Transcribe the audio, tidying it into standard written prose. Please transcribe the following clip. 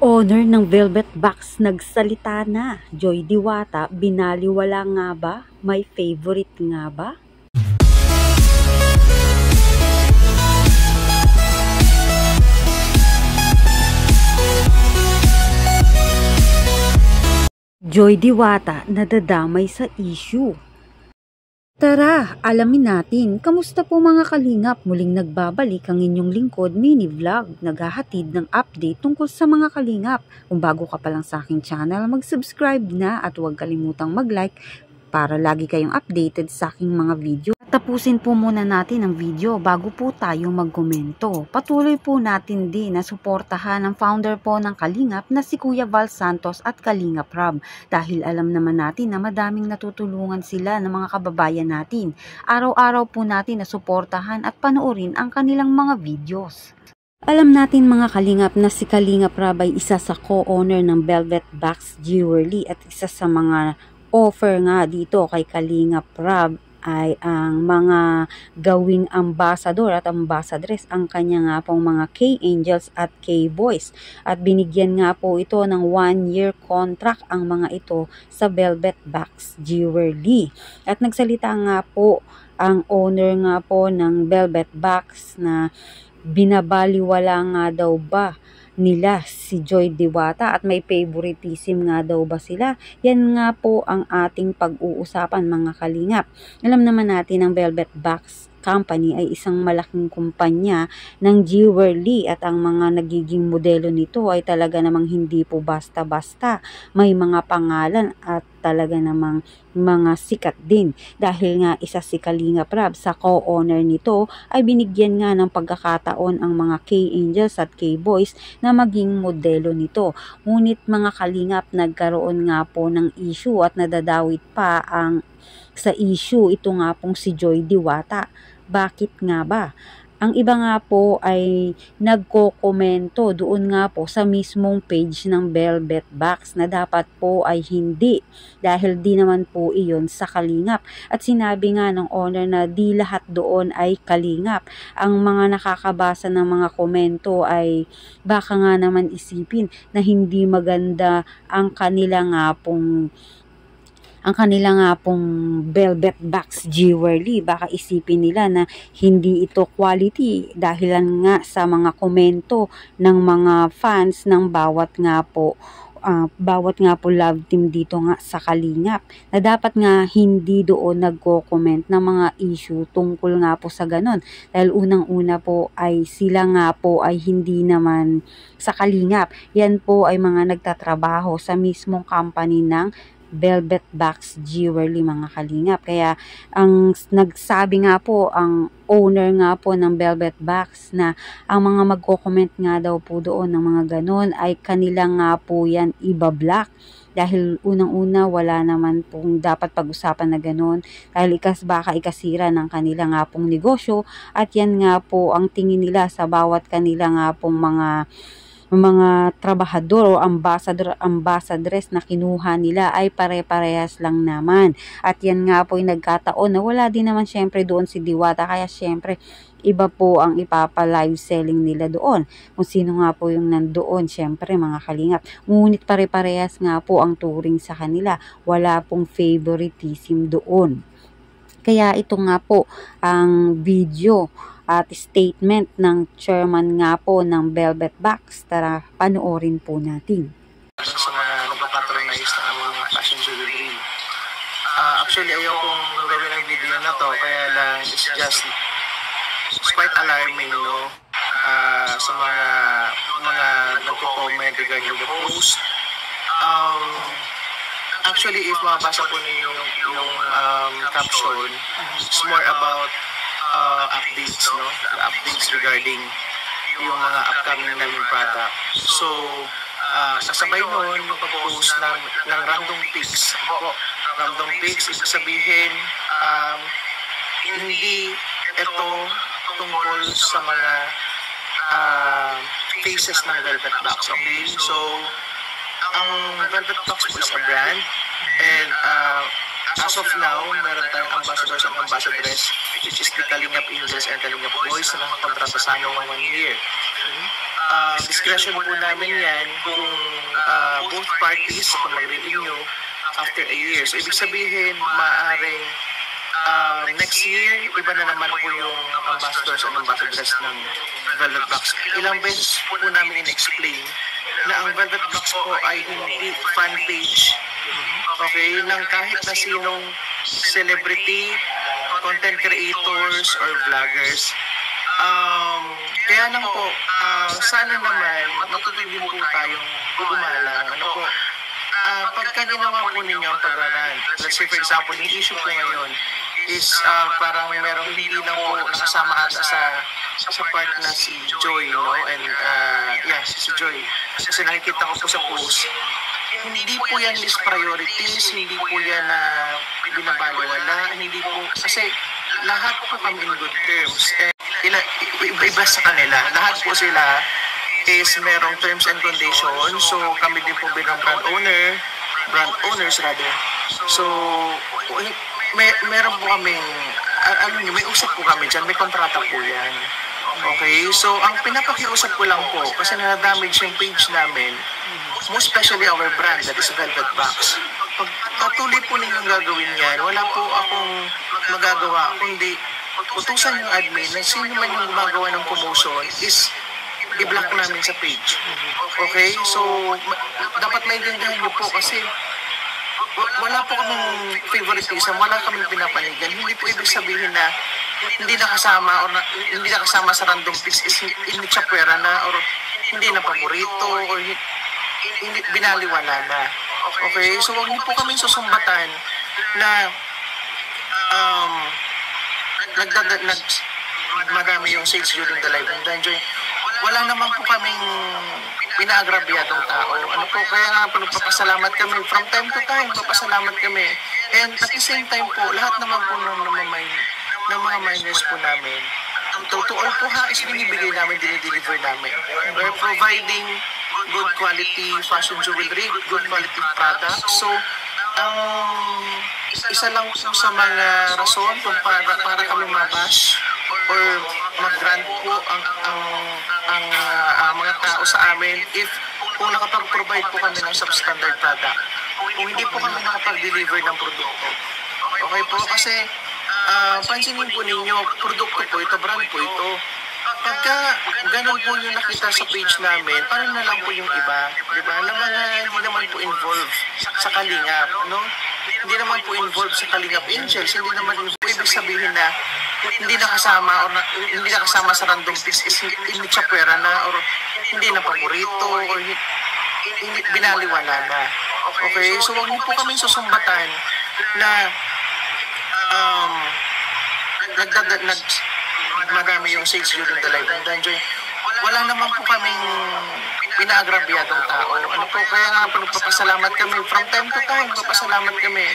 Owner ng Velvet Box nagsalita na. Joy Diwata, binaliwala nga ba? May favorite nga ba? Joy Diwata nadadamay sa issue. Tara, alamin natin. Kamusta po mga kalingap? Muling nagbabalik ang inyong lingkod mini vlog. Naghahatid ng update tungkol sa mga kalingap. Kung bago ka pa lang sa aking channel, mag-subscribe na at huwag kalimutang mag-like para lagi kayong updated sa aking mga video. Tapusin po muna natin ang video bago po tayo magkomento. Patuloy po natin din na suportahan ang founder po ng Kalingap na si Kuya Val Santos at Kalingap Rob. Dahil alam naman natin na madaming natutulungan sila ng mga kababayan natin. Araw-araw po natin na suportahan at panoorin ang kanilang mga videos. Alam natin mga kalingap na si Kalingap Rob ay isa sa co-owner ng Velvet Box Jewelry at isa sa mga offer nga dito kay Kalingap Rob ay ang mga gawing ambassador at ambassadress ang kanya nga pong mga K-Angels at K-Boys. At binigyan nga po ito ng 1-year contract ang mga ito sa Velvet Box Jewelry. At nagsalita nga po ang owner nga po ng Velvet Box na binabaliwala nga daw ba nila si Joy Diwata at may favoritism nga daw ba sila? Yan nga po ang ating pag-uusapan mga kalingap. Alam naman natin ang Velvet Box Company ay isang malaking kumpanya ng jewelry at ang mga nagiging modelo nito ay talaga namang hindi po basta-basta. May mga pangalan at talaga namang mga sikat din. Dahil nga isa si Kalingap Rob sa co-owner nito ay binigyan nga ng pagkakataon ang mga K-Angels at K-Boys na maging modelo nito. Ngunit mga kalingap, nagkaroon nga po ng issue at nadadawit pa ang sa issue ito nga pong si Joy Diwata. Bakit nga ba? Ang iba nga po ay nagko-komento doon nga po sa mismong page ng Velvet Box na dapat po ay hindi dahil di naman po iyon sa kalingap. At sinabi nga ng owner na di lahat doon ay kalingap. Ang mga nakakabasa ng mga komento ay baka nga naman isipin na hindi maganda ang kanila nga pong Velvet Box Jewelry. Baka isipin nila na hindi ito quality dahilan nga sa mga komento ng mga fans ng bawat nga po love team dito nga sa Kalingap na dapat nga hindi doon nagko-comment ng mga issue tungkol nga po sa ganon. Dahil unang-una po ay sila nga po ay hindi naman sa Kalingap. Yan po ay mga nagtatrabaho sa mismong company ng Velvet Box Jewelry mga kalingap. Kaya ang nagsabi nga po ang owner nga po ng Velvet Box na ang mga magko-comment nga daw po doon ng mga ganon ay kanila nga po yan ibablock. Dahil unang-una wala naman pong dapat pag-usapan na ganon dahil baka ikasira ng kanila nga pong negosyo at yan nga po ang tingin nila sa bawat kanila nga pong mga trabahador o ambassadress na kinuha nila ay pare-parehas lang naman. At yan nga po yung nagkataon na wala din naman syempre doon si Diwata kaya syempre iba po ang ipapa-live selling nila doon. Kung sino nga po yung nandoon syempre mga kalingap. Ngunit pare-parehas nga po ang turing sa kanila. Wala pong favoritism doon. Kaya ito nga po ang video at statement ng chairman nga po ng Velvet Box. Tara, panoorin po natin. Sa mga nagpapatronize na aming fashion jewelry. Actually, ayaw kong gawin ang video na to, kaya lang it's quite alarming, no? Sa mga nagko-comment regarding the post. Actually, if mabasa po niyo yung caption, it's more about updates, no? The updates regarding yung mga upcoming namin product. So, kasabay noon yung pag-post ng random pics. Random pics, ibig sabihin, hindi ito tungkol sa mga faces ng Velvet Box. Okay? So, ang Velvet Box po is a brand and as of now, meron tayong ambassadors and ambassadress which is the Kalingap Angels and Kalingap Boys na nakakontrata sa amin 1 year. discretion po namin yan kung both parties kung magre-renew after a year. So, ibig sabihin, maaaring next year, iba na naman po yung ambassadors and ambassadress ng Velvet Box. Ilang beses po namin in-explain na ang Velvet Box po ay hindi fan page, okay, ng kahit na sinong celebrity, content creators, or vloggers. Kaya lang po, sana naman matutulin po tayong gumalang. Ano po, pagka ginawa po ninyo ang pag-run, let's say for example, yung issue po ngayon is parang merong hindi lang po nakasama ata sa part na si Joy, no? And si Joy. Kasi nakikita ko po sa post, hindi po yan list priorities, hindi po yan na binabaliwala, hindi po, kasi lahat po kami in good terms. Iba sa kanila, lahat po sila is merong terms and conditions, so kami din po bilang brand owners rather. So, meron po kaming, may usap po kami dyan, may kontrata po yan. Okay, so ang pinapakiusap ko lang po, kasi na-damage yung page namin, most especially our brand, that is Velvet Box. Pag patuloy po ninyong gagawin yan, wala po akong magagawa, kundi utusan yung admin na sino man yung gumagawa ng promotion is i-block namin sa page. Okay, so dapat maintindihan nyo po kasi wala po kaming favoritism, wala kaming pinapanigan. Hindi po ibig sabihin na hindi nakasama hindi nakasama sa random pics is hindi siya pwera na or hindi na paborito or hindi binaliwala na. Okay, so huwag niyo po kaming susumbatan na madami yung sales during the live and enjoy. Wala naman po kaming pinaagrabyadong tao. Ano po, kaya nga po nagpapasalamat kami. From time to time, nagpapasalamat kami. And at the same time po, lahat naman po ng mga miners po namin, totoo po ha, is binibigay namin, dinideliver namin. We're providing good quality fashion jewelry, good quality products. So, ang isa lang po sa mga rason kung para kami mabash or mag-grant po ang mga tao sa amin if kung nakapag-provide po kami ng substandard product. Kung hindi po kami nakapag-deliver ng produkto. Okay po, kasi pansinin po ninyo, produkto po ito, brand po ito. Pagka ganun po yung nakita sa page namin, parang na lang po yung iba, di ba? Na mga hindi naman po involved sa Kalingap, no? Hindi naman po involved sa Kalingap Angels, hindi naman po ibig sabihin na hindi nakasama sa random pics is hindi siya pwera na or hindi na paborito or hindi binaliwala na. Okay, so huwag niyo po kaming susumbatan na madami yung sales during the live and enjoy. Wala naman po kaming pinaagrabyadong tao. Ano po, kaya nga po nagpapasalamat kami. From time to time, nagpapasalamat kami.